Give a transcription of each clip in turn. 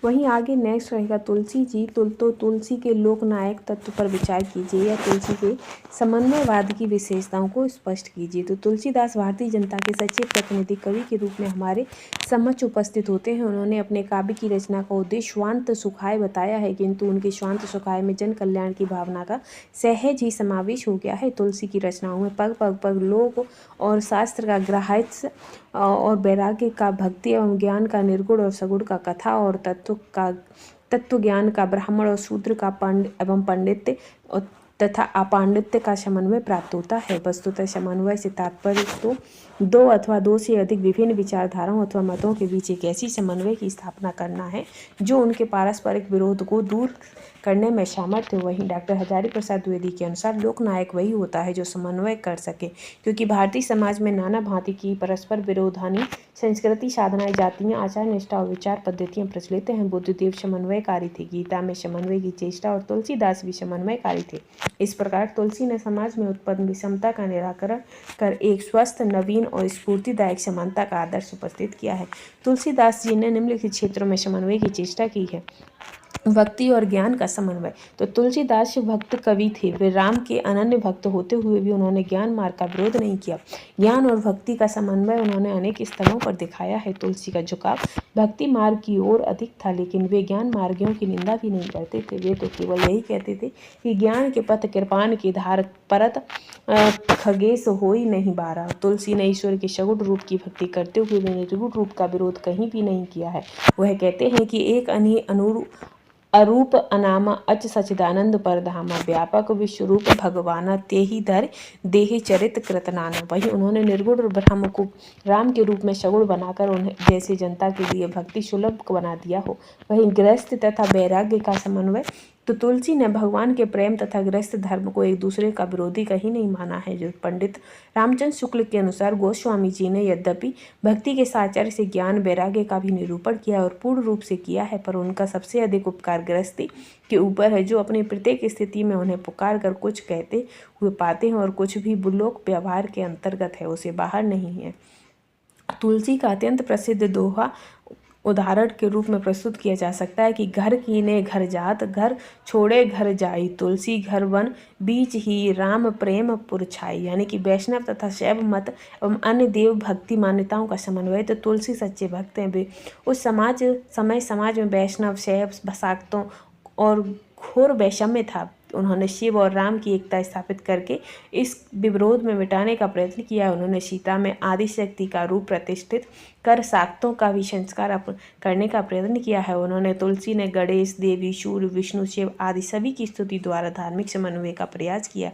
वहीं आगे नेक्स्ट रहेगा तुलसी जी। तुलसी के लोकनायक तत्व पर विचार कीजिए या तुलसी के समन्वयवाद की विशेषताओं को स्पष्ट कीजिए। तो तुलसीदास भारतीय जनता के सच्चे प्रतिनिधि कवि के रूप में हमारे समक्ष उपस्थित होते हैं। उन्होंने अपने काव्य की रचना का उद्देश्य स्वांत सुखाय बताया है, किंतु उनके स्वांत सुखाय में जन कल्याण की भावना का सहज ही समावेश हो गया है। तुलसी की रचनाओं में पग पग पर लोक और शास्त्र का ग्राह्य और वैराग्य का, भक्ति एवं ज्ञान का, निर्गुण और सगुण का, कथा और तत्व ज्ञान का, ब्राह्मण और शूद्र का, पंडित्य तथा अपांडित्य का समन्वय प्राप्त होता है। वस्तुतः समन्वय से तात्पर्य तो दो अथवा दो से अधिक विभिन्न विचारधाराओं अथवा मतों के बीच एक ऐसी समन्वय की स्थापना करना है जो उनके पारस्परिक विरोध को दूर करने में सामर्थ्य हो। वहीं डॉक्टर हजारी प्रसाद द्विवेदी के अनुसार लोकनायक वही होता है जो समन्वय कर सके, क्योंकि भारतीय समाज में नाना भांति की परस्पर विरोधानी संस्कृति, साधनाएं, जातियां, आचार निष्ठा और विचार पद्धतियां प्रचलित हैं। बुद्धदेव समन्वयकारी थे, गीता में समन्वय की चेष्टा और तुलसीदास भी समन्वयकारी थे। इस प्रकार तुलसी ने समाज में उत्पन्न विषमता का निराकरण कर एक स्वस्थ, नवीन और स्फूर्तिदायक समानता का आदर्श उपस्थित किया है। तुलसीदास जी ने निम्नलिखित क्षेत्रों में समन्वय की चेष्टा की है। भक्ति और ज्ञान का समन्वय। तो तुलसीदास भक्त कवि थे। वे राम के अनन्य भक्त होते हुए भी उन्होंने ज्ञान मार्ग का विरोध नहीं किया। ज्ञान और भक्ति का समन्वय उन्होंने अनेक स्थलों पर दिखाया है। तुलसी का झुकाव भक्ति मार्ग की ओर अधिक था, लेकिन वे ज्ञान मार्गियों की निंदा भी नहीं करते थे। वे तो केवल यही कहते थे कि ज्ञान के पथ कृपान की धार परत खगेश हो ही नहीं बारा। तुलसी ने ईश्वर के सगुण रूप की भक्ति करते हुए निर्गुण रूप का विरोध कहीं भी नहीं किया है। वह कहते हैं कि एक अरूप अनामा अच सचिदानंद परधामा, व्यापक विश्वरूप भगवाना तेहि धर देह चरित कृतनाना। वहीं उन्होंने निर्गुण ब्रह्म को राम के रूप में सगुण बनाकर उन्हें जैसे जनता के लिए भक्ति सुलभ बना दिया हो। वहीं गृहस्थ तथा वैराग्य का समन्वय। तो तुलसी ने भगवान के प्रेम तथा गृहस्थ धर्म को एक दूसरे का विरोधी कहीं नहीं माना है। जो पंडित रामचंद्र शुक्ल के अनुसार गोस्वामी जी ने यद्यपि भक्ति के साचर्य से ज्ञान वैराग्य का भी निरूपण किया और पूर्ण रूप से किया है, पर उनका सबसे अधिक उपकार गृहस्थी के ऊपर है, जो अपनी प्रत्येक स्थिति में उन्हें पुकार कर कुछ कहते हुए पाते हैं और कुछ भी बुलोक व्यवहार के अंतर्गत है, उसे बाहर नहीं है। तुलसी का अत्यंत प्रसिद्ध दोहा उदाहरण के रूप में प्रस्तुत किया जा सकता है कि घर कीने घर जात, घर छोड़े घर जाई, तुलसी घर वन बीच ही राम प्रेम पुर छाई। यानी कि वैष्णव तथा शैव मत एवं अन्य देव भक्ति मान्यताओं का समन्वय। तो तुलसी सच्चे भक्त हैं। वे उस समाज में वैष्णव, शैव, शाक्तों और घोर वैषम्य था। उन्होंने शिव और राम की एकता स्थापित करके इस विरोध में मिटाने का प्रयत्न किया। उन्होंने सीता में आदि शक्ति का रूप प्रतिष्ठित कर शाक्तों का भी संस्कार करने का प्रयत्न किया है। उन्होंने तुलसी ने गणेश, देवी, सूर्य, विष्णु, शिव आदि सभी की स्तुति द्वारा धार्मिक समन्वय का प्रयास किया।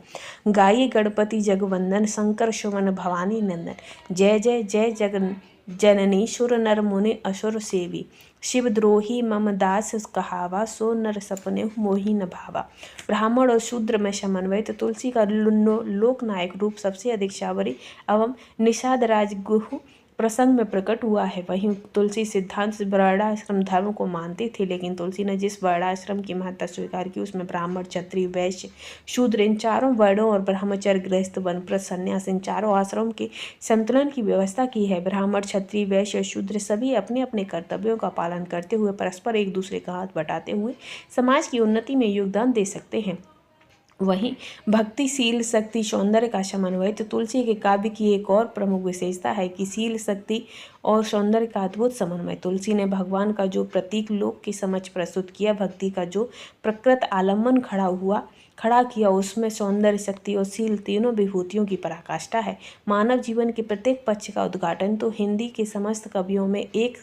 गाये गणपति जगवंदन, शंकर सुमन भवानी नंदन, जय जय जय जगन जननी, सुर नर मुनि असुर सेवी, शिवद्रोही मम दास कहावा, सो नर सपने मोहि न भावा। ब्राह्मण और शूद्र में समन्वय। तो तुलसी का लोकनायक रूप सबसे अधिक शाबरी एवं निषाद राजगुह प्रसंग में प्रकट हुआ है। वहीं तुलसी सिद्धांत वर्णाश्रम धर्म को मानते थे, लेकिन तुलसी ने जिस वर्णाश्रम की महत्ता स्वीकार की उसमें ब्राह्मण, क्षत्रिय, वैश्य, शूद्र इन चारों वर्णों और ब्रह्मचर्य, गृहस्थ, वानप्रस्थ, संन्यास इन चारों आश्रम के संतुलन की व्यवस्था की है। ब्राह्मण, क्षत्रिय, वैश्य और शूद्र सभी अपने अपने कर्तव्यों का पालन करते हुए परस्पर एक दूसरे का हाथ बटाते हुए समाज की उन्नति में योगदान दे सकते हैं। वहीं भक्ति, शील, शक्ति, सौंदर्य का समन्वय। तो तुलसी के काव्य की एक और प्रमुख विशेषता है कि शील, शक्ति और सौंदर्य का अद्भुत समन्वय। तुलसी ने भगवान का जो प्रतीक लोक के समक्ष प्रस्तुत किया, भक्ति का जो प्रकृत आलम्बन खड़ा किया, उसमें सौंदर्य, शक्ति और शील तीनों विभूतियों की पराकाष्ठा है। मानव जीवन के प्रत्येक पक्ष का उद्घाटन तो हिंदी के समस्त कवियों में एक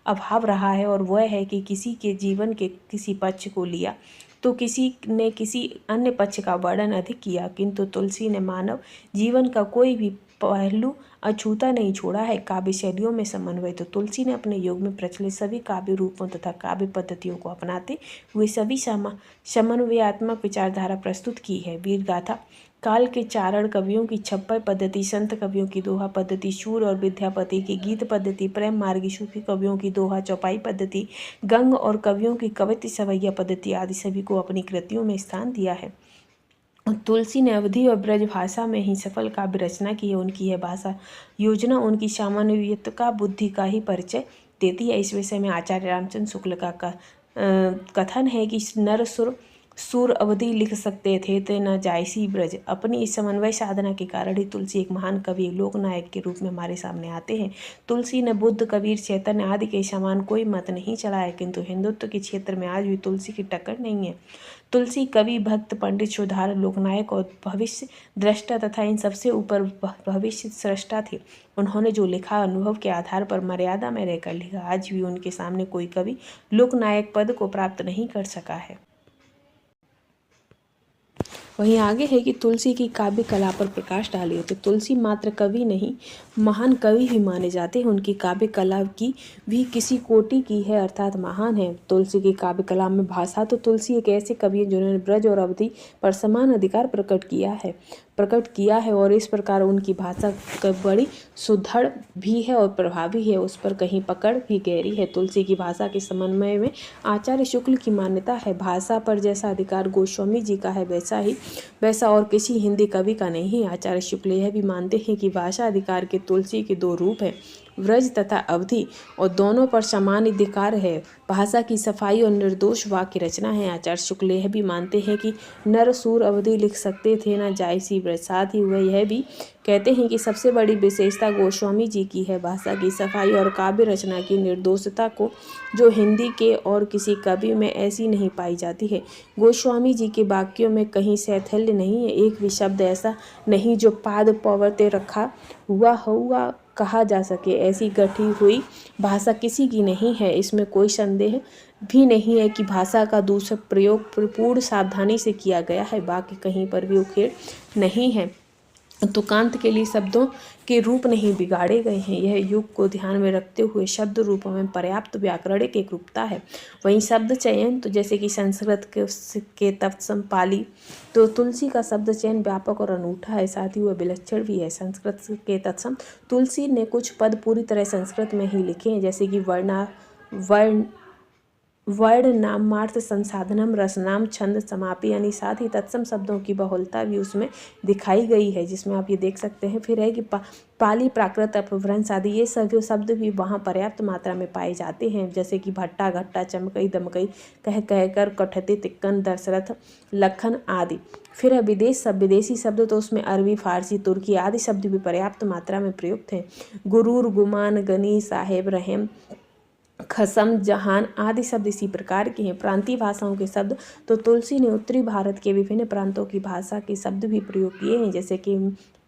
अभाव रहा है, और वह है कि किसी के जीवन के किसी पक्ष को लिया तो किसी ने किसी अन्य पक्ष का वर्णन अधिक किया, किंतु तुलसी ने मानव जीवन का कोई भी पहलू अछूता नहीं छोड़ा है। काव्य शैलियों में समन्वय। तो तुलसी ने अपने युग में प्रचलित सभी काव्य रूपों तथा काव्य पद्धतियों को अपनाते हुए सभी समन्वयात्मक विचारधारा प्रस्तुत की है। वीर गाथा काल के चारण कवियों की छप्पर पद्धति, संत कवियों की दोहा पद्धति, शूर और विद्यापति की गीत पद्धति, प्रेम मार्गी सूफी कवियों की दोहा चौपाई पद्धति, गंग और कवियों की कवित्त सवैया पद्धति आदि सभी को अपनी कृतियों में स्थान दिया है। तुलसी ने अवधी और ब्रज भाषा में ही सफल काव्य रचना की है। उनकी यह भाषा योजना उनकी सामान्यता बुद्धि का ही परिचय देती है। इस विषय में आचार्य रामचंद्र शुक्ल का कथन है कि नर सूर अवधि लिख सकते थे ते न जायसी ब्रज। अपनी इस समन्वय साधना के कारण ही तुलसी एक महान कवि, लोकनायक के रूप में हमारे सामने आते हैं। तुलसी ने बुद्ध, कबीर, चैतन्य आदि के समान कोई मत नहीं चलाया, किंतु हिंदुत्व के क्षेत्र में आज भी तुलसी की टक्कर नहीं है। तुलसी कवि, भक्त, पंडित, सुधारक, लोकनायक और भविष्य दृष्टा तथा इन सबसे ऊपर भविष्य सृष्टा थे। उन्होंने जो लिखा अनुभव के आधार पर मर्यादा में रहकर लिखा। आज भी उनके सामने कोई कवि लोकनायक पद को प्राप्त नहीं कर सका है। वहीं आगे है कि तुलसी की काव्य कला पर प्रकाश डाली हो। तो तुलसी मात्र कवि नहीं, महान कवि भी माने जाते हैं। उनकी काव्य कला की भी किसी कोटि की है, अर्थात महान है। तुलसी की काव्य कला में भाषा, तो तुलसी एक ऐसे कवि है जिन्होंने ब्रज और अवधि पर समान अधिकार प्रकट किया है और इस प्रकार उनकी भाषा बड़ी सुदृढ़ भी है और प्रभावी है। उस पर कहीं पकड़ भी गहरी है। तुलसी की भाषा के समन्वय में आचार्य शुक्ल की मान्यता है। भाषा पर जैसा अधिकार गोस्वामी जी का है, वैसा और किसी हिंदी कवि का नहीं। आचार्य शुक्ल यह भी मानते हैं कि भाषा अधिकार के तुलसी के दो रूप हैं, व्रज तथा अवधि, और दोनों पर समान अधिकार है। भाषा की सफाई और निर्दोष वाक्य रचना है। आचार्य शुक्ल यह भी मानते हैं कि नर सूर अवधि लिख सकते थे न जायसी ब्रज। साथ ही वह यह भी कहते हैं कि सबसे बड़ी विशेषता गोस्वामी जी की है, भाषा की सफाई और काव्य रचना की निर्दोषता को, जो हिंदी के और किसी कवि में ऐसी नहीं पाई जाती है। गोस्वामी जी के वाक्यों में कहीं शैथिल्य नहीं है, एक भी शब्द ऐसा नहीं जो पाद पवर्ते रखा हुआ कहा जा सके। ऐसी गठी हुई भाषा किसी की नहीं है। इसमें कोई संदेह भी नहीं है कि भाषा का दूसरा प्रयोग पूर्ण सावधानी से किया गया है, बाकी कहीं पर भी उखेड़ नहीं है। तुकांत के लिए शब्दों के रूप नहीं बिगाड़े गए हैं। यह युग को ध्यान में रखते हुए शब्द रूपों में पर्याप्त व्याकरणिक एकरूपता है। वहीं शब्द चयन, तो जैसे कि संस्कृत के तत्सम, पाली, तो तुलसी का शब्द चयन व्यापक और अनूठा है, साथ ही वह विलक्षण भी है। संस्कृत के तत्सम तुलसी ने कुछ पद पूरी तरह संस्कृत में ही लिखे हैं, जैसे कि वर्ण नामार्थ संसाधनम रसनाम छंद समापी, यानी साथ ही तत्सम शब्दों की बहुलता भी उसमें दिखाई गई है, जिसमें आप ये देख सकते हैं। फिर है कि पाली, प्राकृत, अपभ्रंश आदि ये सभी शब्द भी वहाँ पर्याप्त मात्रा में पाए जाते हैं, जैसे कि भट्टा, घट्टा, चमकई, दमकई, कह कहकर, कठते, तिक्कन, दशरथ, लखन आदि। फिर है विदेशी शब्द, तो उसमें अरबी, फारसी, तुर्की आदि शब्द भी पर्याप्त मात्रा में प्रयुक्त हैं। गुरूर, गुमान, गनी, साहेब, रहम, खसम, जहान आदि शब्द इसी प्रकार के हैं। प्रांतीय भाषाओं के शब्द, तो तुलसी ने उत्तरी भारत के विभिन्न प्रांतों की भाषा के शब्द भी प्रयोग किए हैं, जैसे कि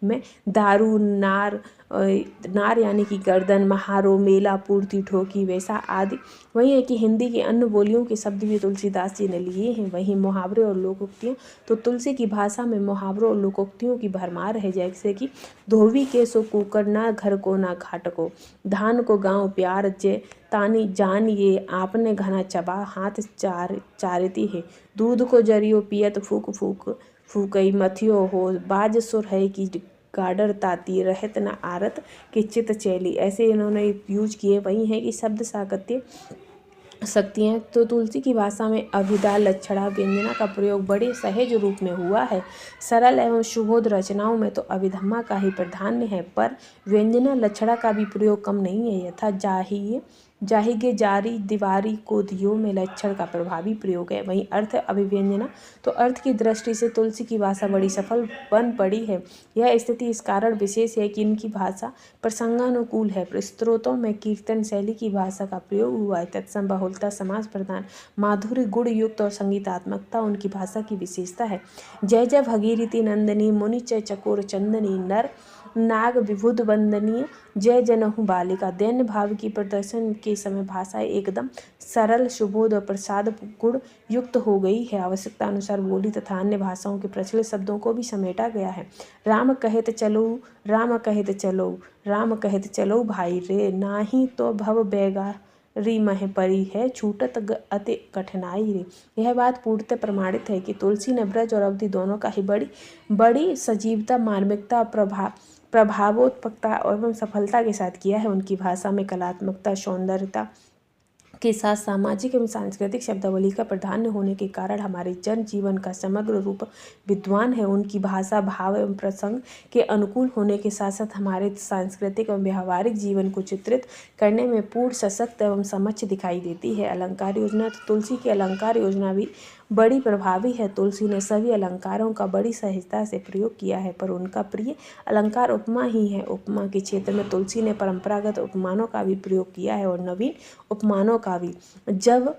में दारू, नार यानी कि गर्दन, महारो, मेला, पूर्ति, ठोकी, वैसा आदि। वही है कि हिंदी की अन्य बोलियों के शब्द भी तुलसीदास जी ने लिए हैं। वहीं मुहावरे और लोकोक्तियाँ, तो तुलसी की भाषा में मुहावरों और लोकोक्तियों की भरमार है, जैसे कि धोबी के सो कुकर, ना घर को ना घाट को, धान को गाँव प्यार, जे तानी जान ये आपने घना चबा, हाथ चारती है, दूध को जरियो पियत फूक फूकई, मथियो हो बाज सुर है कि गाडर ताती, रहत न आरत कि चित चैली। ऐसे इन्होंने यूज किए। वही है कि शब्द साकत्य शक्तियाँ, तो तुलसी की भाषा में अभिधा, लक्षणा, व्यंजना का प्रयोग बड़े सहज रूप में हुआ है। सरल एवं सुबोध रचनाओं में तो अभिधम्मा का ही प्राधान्य है, पर व्यंजना, लक्षणा का भी प्रयोग कम नहीं है। यथा जाहिगे, जारी, दीवारी को दियो में लक्षण का प्रभावी प्रयोग है। वहीं अर्थ अभिव्यंजना, तो अर्थ की दृष्टि से तुलसी की भाषा बड़ी सफल बन पड़ी है। यह स्थिति इस कारण विशेष है कि इनकी भाषा प्रसंगानुकूल है। स्त्रोतों में कीर्तन शैली की भाषा का प्रयोग हुआ है। तत्सम बहुलता, समास प्रधान, माधुर्य, गुण युक्त और संगीतात्मकता उनकी भाषा की विशेषता है। जय जय भगीरथी नंदनी, मुनि चकोर चंदनी, नर नाग विभुद वंदनीय, जय जनहु बालिका। दैन्य भाव की प्रदर्शन के समय भाषा एकदम सरल, सुबोध और प्रसाद गुण युक्त हो गई है। आवश्यकता अनुसार बोली तथा अन्य भाषाओं के प्रचलित शब्दों को भी समेटा गया है। राम कहत चलो भाई रे, नाही तो भव बेगा री मह परी है, छूटत अति कठिनाई रे। यह बात पूर्णतः प्रमाणित है कि तुलसी ने ब्रज और अवधि दोनों का ही बड़ी सजीवता, मार्मिकता, प्रभावोत्पकता एवं सफलता के साथ किया है। उनकी भाषा में कलात्मकता, सौंदर्यता, के साथ सामाजिक एवं सांस्कृतिक शब्दावली का प्राधान्य होने के कारण हमारे जन जीवन का समग्र रूप विद्वान है। उनकी भाषा, भाव एवं प्रसंग के अनुकूल होने के साथ साथ हमारे सांस्कृतिक एवं व्यावहारिक जीवन को चित्रित करने में पूर्ण, सशक्त एवं समक्ष दिखाई देती है। अलंकार योजना। तो तुलसी की अलंकार योजना भी बड़ी प्रभावी है। तुलसी ने सभी अलंकारों का बड़ी सहजता से प्रयोग किया है, पर उनका प्रिय अलंकार उपमा ही है। उपमा के क्षेत्र में तुलसी ने परंपरागत उपमानों का भी प्रयोग किया है और नवीन उपमानों का भी। जब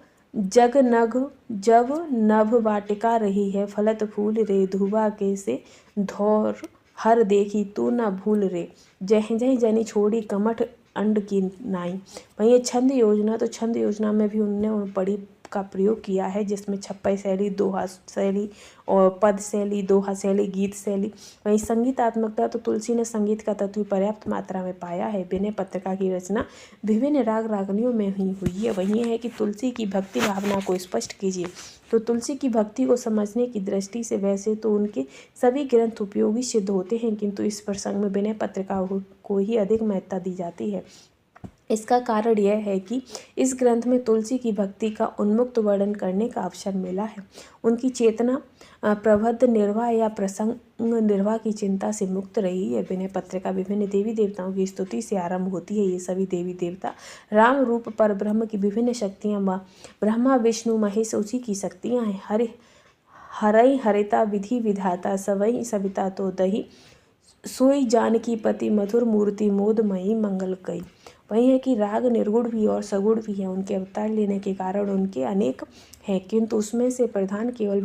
नभ वाटिका रही है, फलत फूल रे, धुबा के से धौर हर देखी तू न भूल रे, जह जह जनी छोड़ी कमठ अंड की नाई। वहीं ये छंद योजना। तो छंद योजना में भी उन्होंने बड़ी का प्रयोग किया है, जिसमें छप्पई शैली, दोहा शैली और पद शैली, दोहा शैली, गीत शैली। वहीं संगीतात्मकता। तो तुलसी ने संगीत का तत्व पर्याप्त मात्रा में पाया है। विनय पत्रिका की रचना विभिन्न राग रागनियों में ही हुई है। वहीं है कि तुलसी की भक्ति भावना को स्पष्ट कीजिए। तो तुलसी की भक्ति को समझने की दृष्टि से वैसे तो उनके सभी ग्रंथ उपयोगी सिद्ध होते हैं, किंतु इस प्रसंग में विनय पत्रिका को ही अधिक महत्ता दी जाती है। इसका कारण यह है कि इस ग्रंथ में तुलसी की भक्ति का उन्मुक्त वर्णन करने का अवसर मिला है। उनकी चेतना प्रबद्ध निर्वाह या प्रसंग निर्वाह की चिंता से मुक्त रही है। विनय पत्रिका विभिन्न देवी देवताओं की स्तुति से आरंभ होती है। ये सभी देवी देवता राम रूप पर ब्रह्म की विभिन्न शक्तियाँ, ब्रह्मा विष्णु महेश उसी की शक्तियाँ हैं। हरई हरिता विधि विधाता, सवई सविता तो दही, सोई जानकी पति मधुर मूर्ति, मोदमयी मंगल कई। वही है कि राग निर्गुण भी और सगुण भी है। उनके अवतार लेने के कारण उनके अनेक हैं, किंतु उसमें से प्रधान केवल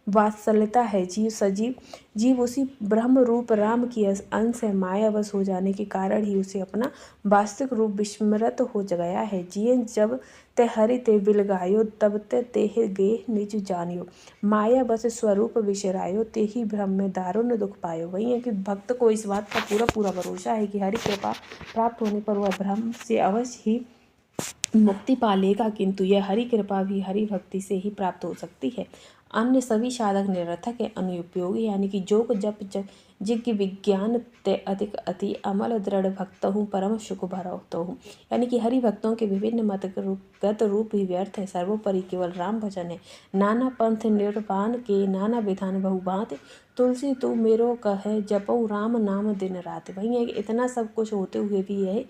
वात्सल्यता है। जीव उसी ब्रह्म रूप राम की अंश है। मायावश हो जाने के कारण ही उसे अपना वास्तविक रूप विस्मृत हो गया है। जिये जब ते हरि ते बिल गायो, तब ते तेह गे निज जानियो, मायावश स्वरूप विसरायो, ते ही भ्रम में दारुण दुख पायो। वही है कि भक्त को इस बात का पूरा भरोसा है कि हरि कृपा प्राप्त होने पर वह भ्रम से अवश्य ही मुक्ति पा लेगा, किंतु यह हरि कृपा भी हरि भक्ति से ही प्राप्त हो सकती है। अन्य सभी साधक निरर्थक है, अनुपयोगी। यानी कि जोग जप जिज्ञ विज्ञान ते अधिक अति अमल दृढ़ भक्त हूँ, परम सुख भरत हूँ। यानी कि हरि भक्तों के विभिन्न मतगत रूप ही व्यर्थ है, सर्वोपरि केवल राम भजन है। नाना पंथ निर्वाण के, नाना विधान बहुभांति, तुलसी तू मेरो कहे, जपऊ राम नाम दिन रात। वही है कि इतना सब कुछ होते हुए भी यह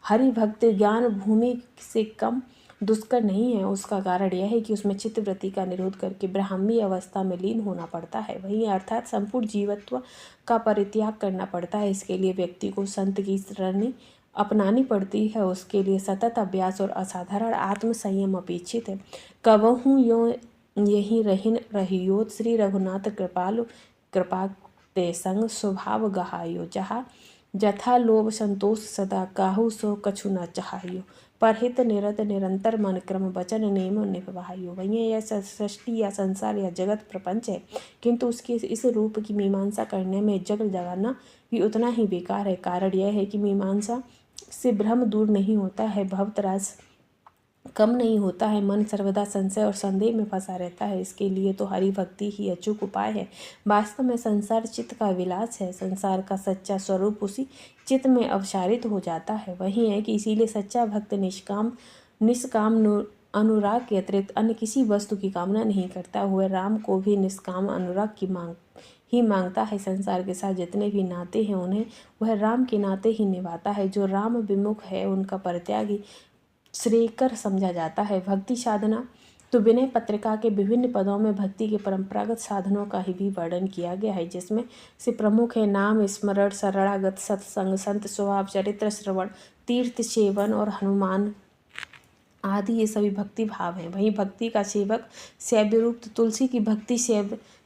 हरि भक्त ज्ञान भूमि से कम दुष्कर नहीं है। उसका कारण यह है कि उसमें चित्तवृत्ति का निरोध करके ब्राह्मी अवस्था में लीन होना पड़ता है। वही अर्थात संपूर्ण जीवत्व का परित्याग करना पड़ता है। इसके लिए व्यक्ति को संत की शरणी अपनानी पड़ती है। उसके लिए सतत अभ्यास और असाधारण आत्म संयम अपेक्षित है। कबहूँ यो यही रहियो, श्री रघुनाथ कृपालु कृपा ते संग स्वभाव गहायो, जहाँ जथा लोभ संतोष सदा, काहू सो कछु न चाहियो, परहित निरत निरंतर मन क्रम वचन नियम निभाइयो। वही यह सृष्टि या संसार या जगत प्रपंच है, किंतु उसके इस रूप की मीमांसा करने में जग जगाना भी उतना ही बेकार है। कारण यह है कि मीमांसा से भ्रम दूर नहीं होता है, भवतरास कम नहीं होता है, मन सर्वदा संशय और संदेह में फंसा रहता है। इसके लिए तो हरि भक्ति ही अचूक उपाय है। वास्तव में संसार चित्त का विलास है। संसार का सच्चा स्वरूप उसी चित्त में अवसारित हो जाता है। वही है कि इसीलिए सच्चा भक्त निष्काम अनुराग के अतिरिक्त अन्य किसी वस्तु की कामना नहीं करता। हुए राम को भी निष्काम अनुराग की मांगता है। संसार के साथ जितने भी नाते हैं उन्हें वह राम के नाते ही निभाता है। जो राम विमुख है उनका परित्यागी श्रेयकर समझा जाता है। भक्ति साधना। तो विनय पत्रिका के विभिन्न पदों में भक्ति के परंपरागत साधनों का ही भी वर्णन किया गया है, जिसमें से प्रमुख है नाम स्मरण, शरणागत, सत्संग, संत स्वभाव, चरित्र श्रवण, तीर्थ सेवन और हनुमान आदि। ये सभी भक्ति भाव हैं। वहीं भक्ति का सेवक सैव्य रूप। तो तुलसी की भक्ति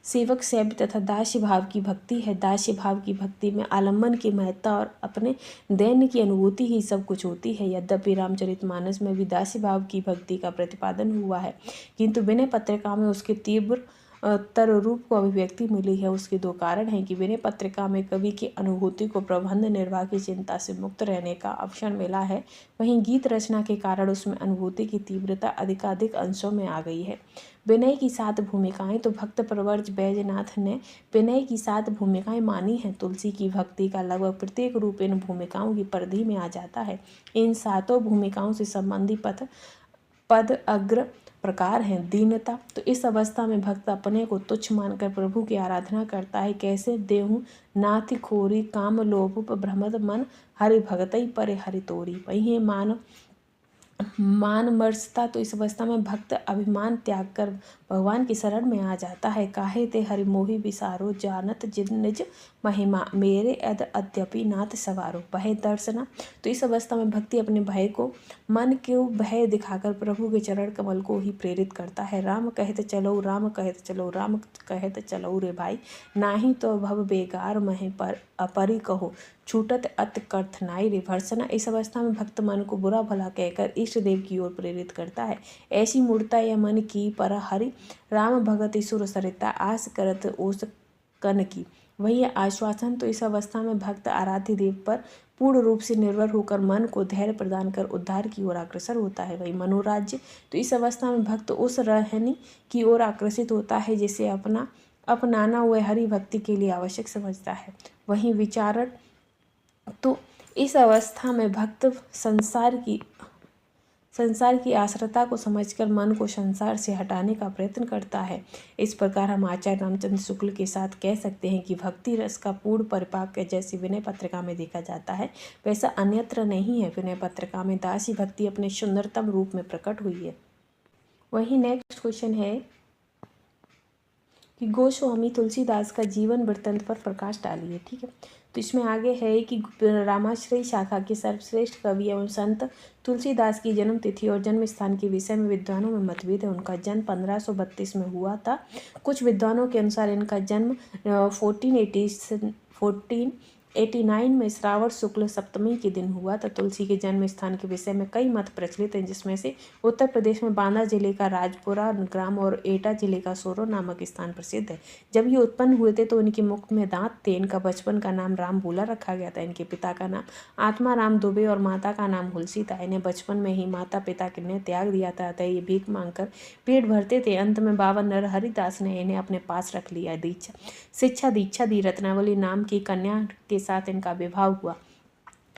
सेवक सैव्य तथा दास्य भाव की भक्ति है। दास्य भाव की भक्ति में आलम्बन की महत्ता और अपने दैन्य की अनुभूति ही सब कुछ होती है। यद्यपि रामचरितमानस में भी दास्य भाव की भक्ति का प्रतिपादन हुआ है, किंतु विनय पत्रिका में उसके तीव्र तर रूप को अभिव्यक्ति मिली है। उसके दो कारण हैं कि विनय पत्रिका में कवि की अनुभूति को प्रबंध निर्वाह की चिंता से मुक्त रहने का अवसर मिला है। वहीं गीत रचना के कारण उसमें अनुभूति की तीव्रता अधिकाधिक अंशों में आ गई है। विनय की 7 भूमिकाएं। तो भक्त प्रवर्ज बैजनाथ ने विनय की 7 भूमिकाएं मानी हैं। तुलसी की भक्ति का लगभग प्रत्येक रूप इन भूमिकाओं की परिधि में आ जाता है। इन 7 भूमिकाओं से संबंधी पथ पद अग्र प्रकार हैं। दीनता, तो इस अवस्था में भक्त अपने को तुच्छ मानकर प्रभु की आराधना करता है। कैसे देहु नाथ खोरी काम लोभ भ्रमद मन हरि भगतई परे हरि तोरी। वही है मान मर्सता, तो इस अवस्था में भक्त अभिमान त्याग कर भगवान की शरण में आ जाता है। काहे ते हरि मोहि विसारो जानत जिन निज महिमा मेरे अद अद्यपि नाथ सवारो। भय दर्शना, तो इस अवस्था में भक्ति अपने भय को मन के भय दिखाकर प्रभु के चरण कमल को ही प्रेरित करता है। राम कहत चलो राम कहत चलो राम कहत चलो रे भाई नाही तो भव बेगार महे पर अपरि कहो छूटत अत कथनाई रे। भर्सना, इस अवस्था में भक्त मन को बुरा भला कहकर इष्ट देव की ओर प्रेरित करता है। ऐसी मूर्ता या मन की पर हरि राम भगत सुर सरिता आस करत ओस कन की। वही आश्वासन, तो इस अवस्था में भक्त आराध्य देव पर पूर्ण रूप से निर्भर होकर मन को धैर्य प्रदान कर उद्धार की ओर अग्रसर होता है। वही मनोराज्य, तो इस अवस्था में भक्त उस रहनी की ओर आकर्षित होता है जिसे अपनाना वह हरि भक्ति के लिए आवश्यक समझता है। वही विचारण, तो इस अवस्था में भक्त संसार की आश्रता को समझकर मन को संसार से हटाने का प्रयत्न करता है। इस प्रकार हम आचार्य रामचंद्र शुक्ल के साथ कह सकते हैं कि भक्ति रस का पूर्ण परिपाक जैसे विनय पत्रिका में देखा जाता है वैसा अन्यत्र नहीं है। विनय पत्रिका में दासी भक्ति अपने सुंदरतम रूप में प्रकट हुई है। वही नेक्स्ट क्वेश्चन है कि गोस्वामी तुलसीदास का जीवन वृत्तांत पर प्रकाश डालिए। ठीक है, तो इसमें आगे है कि रामाश्रयी शाखा के सर्वश्रेष्ठ कवि एवं संत तुलसीदास की जन्म तिथि और जन्म स्थान के विषय में विद्वानों में मतभेद है। उनका जन्म 1532 में हुआ था। कुछ विद्वानों के अनुसार इनका जन्म 1489 में श्रावण शुक्ल सप्तमी के दिन हुआ था। तुलसी के जन्म स्थान के विषय में कई मत प्रचलित हैं, जिसमें से उत्तर प्रदेश में बांदा जिले का राजपुरा ग्राम और एटा जिले का सोरो नामक स्थान प्रसिद्ध है। जब ये उत्पन्न हुए थे तो इनके मुख में दांत थे। इनका बचपन का नाम रामबूला रखा गया था। इनके पिता का नाम आत्मा राम दुबे और माता का नाम हुलसी था। इन्हें बचपन में ही माता पिता ने त्याग दिया था, अतः ये भीख मांगकर पेट भरते थे। अंत में बाबा नरहरिदास ने इन्हें अपने पास रख लिया। दीक्षा दी। रत्नावली नाम की कन्या के साथ इनका विवाह हुआ।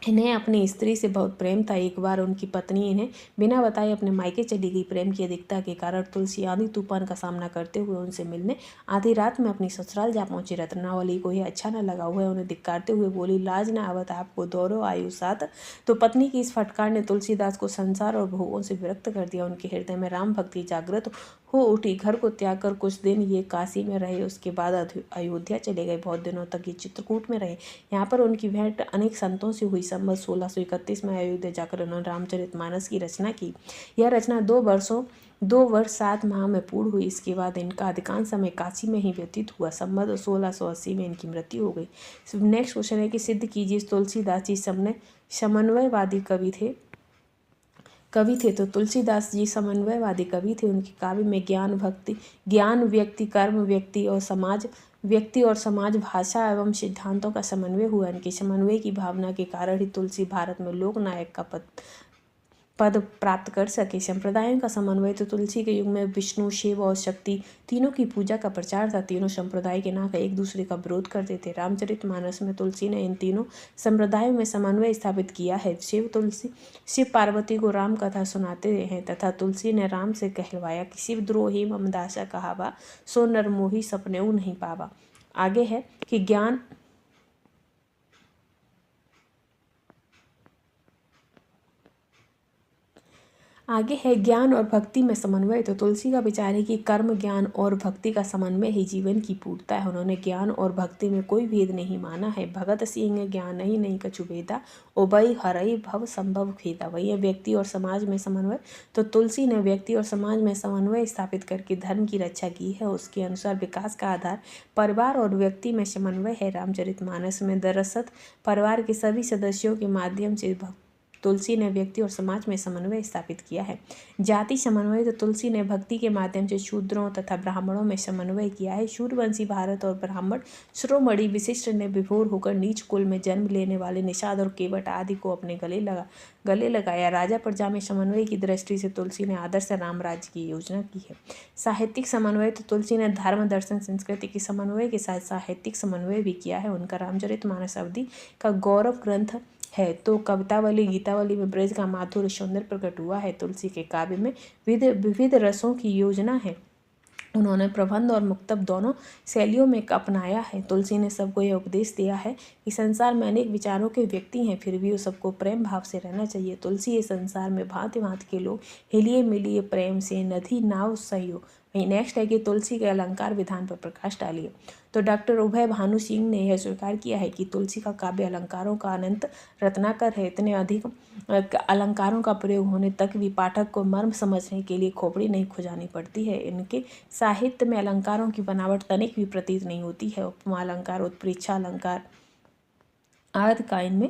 इन्हें अपनी स्त्री से बहुत प्रेम था। एक बार उनकी पत्नी इन्हें बिना बताए अपने मायके चली गई। प्रेम की अधिकता के कारण तुलसी आंधी तूफान का सामना करते हुए उनसे मिलने आधी रात में अपनी ससुराल जा पहुंची। रत्नावली को यह अच्छा न लगा। हुआ उन्हें धिक्कारते हुए बोली, लाज न आवत आपको दौरो आयु साथ। तो पत्नी की इस फटकार ने तुलसीदास को संसार और भोगों से विरक्त कर दिया। उनके हृदय में राम भक्ति जागृत हो उठी। घर को त्याग कर कुछ दिन ये काशी में रहे, उसके बाद अयोध्या चले गए। बहुत दिनों तक ये चित्रकूट में रहे। यहाँ पर उनकी भेंट अनेक संतों से हुई। संवत 1631 में अयोध्या जाकर उन्होंने रामचरितमानस की रचना की। यह रचना 2 वर्ष 7 माह में पूर्ण हुई। इसके बाद इनका अधिकांश समय काशी में ही व्यतीत हुआ। संवत 1680 में इनकी मृत्यु हो गई। नेक्स्ट क्वेश्चन है कि सिद्ध कीजिए तुलसीदास जी समन्वयवादी कवि थे। तो तुलसीदास जी समन्वयवादी कवि थे। उनके काव्य में ज्ञान व्यक्ति कर्म व्यक्ति और समाज भाषा एवं सिद्धांतों का समन्वय हुआ। इनके समन्वय की भावना के कारण ही तुलसी भारत में लोक नायक का पद प्राप्त कर सके। संप्रदायों का समन्वय, तो तुलसी के युग में विष्णु शिव और शक्ति तीनों की पूजा का प्रचार था। तीनों संप्रदाय के नाक एक दूसरे का विरोध करते थे। रामचरितमानस में तुलसी ने इन तीनों संप्रदायों में समन्वय स्थापित किया है। शिव पार्वती को राम कथा सुनाते हैं तथा तुलसी ने राम से कहलवाया कि शिव द्रोही ममदासा कहावा सो नरमोही सपनेऊ नहीं पावा। आगे है कि ज्ञान और भक्ति में समन्वय। तो तुलसी का विचार है कि कर्म ज्ञान और भक्ति का समन्वय ही जीवन की पूर्णता है। उन्होंने ज्ञान और भक्ति में कोई भेद नहीं माना है। भगत सिंह ज्ञान ही नहीं कछु भेदा ओबई हरई भव संभव खेदा। वही है व्यक्ति और समाज में समन्वय। तो तुलसी ने व्यक्ति और समाज में समन्वय स्थापित करके धर्म की रक्षा की है। उसके अनुसार विकास का आधार परिवार और व्यक्ति में समन्वय है। रामचरितमानस में दरअसल परिवार के सभी सदस्यों के माध्यम से तुलसी ने व्यक्ति और समाज में समन्वय स्थापित किया है। जाति समन्वय, तो तुलसी ने भक्ति के माध्यम से शूद्रों तथा ब्राह्मणों में समन्वय किया है। शूरवंशी भारत और ब्राह्मण शिरोमणि विशिष्ट ने विभोर होकर नीच कुल में जन्म लेने वाले निषाद और केवट आदि को अपने गले लगाया। राजा प्रजा में समन्वय की दृष्टि से तुलसी ने आदर्श राम राज्य की योजना की है। साहित्यिक समन्वय, तो तुलसी ने धर्म दर्शन संस्कृति की समन्वय के साथ साहित्यिक समन्वय भी किया है। उनका रामचरितमानस अवधि का गौरव ग्रंथ है तो कवितावली गीतावली में ब्रज का माधुर्य सौंदर्य प्रकट हुआ है। तुलसी के काव्य में विविध रसों की योजना है। उन्होंने प्रबंध और मुक्तक दोनों शैलियों में अपनाया है। तुलसी ने सबको यह उपदेश दिया है कि संसार में अनेक विचारों के व्यक्ति हैं, फिर भी वो सबको प्रेम भाव से रहना चाहिए। तुलसी ये संसार में भांति भांति के लोग हिलिए मिलिए प्रेम से, नदी नाव सहयोग। वहीं नेक्स्ट है कि तुलसी के अलंकार विधान पर प्रकाश डालिए। तो डॉक्टर उभय भानु सिंह ने यह स्वीकार किया है कि तुलसी का काव्य अलंकारों का अनंत रत्नाकर है। इतने अधिक अलंकारों का प्रयोग होने तक भी पाठक को मर्म समझने के लिए खोपड़ी नहीं खुजानी पड़ती है। इनके साहित्य में अलंकारों की बनावट तनिक भी प्रतीत नहीं होती है। उपमा अलंकार, उत्प्रेक्षा अलंकार आदि का इनमें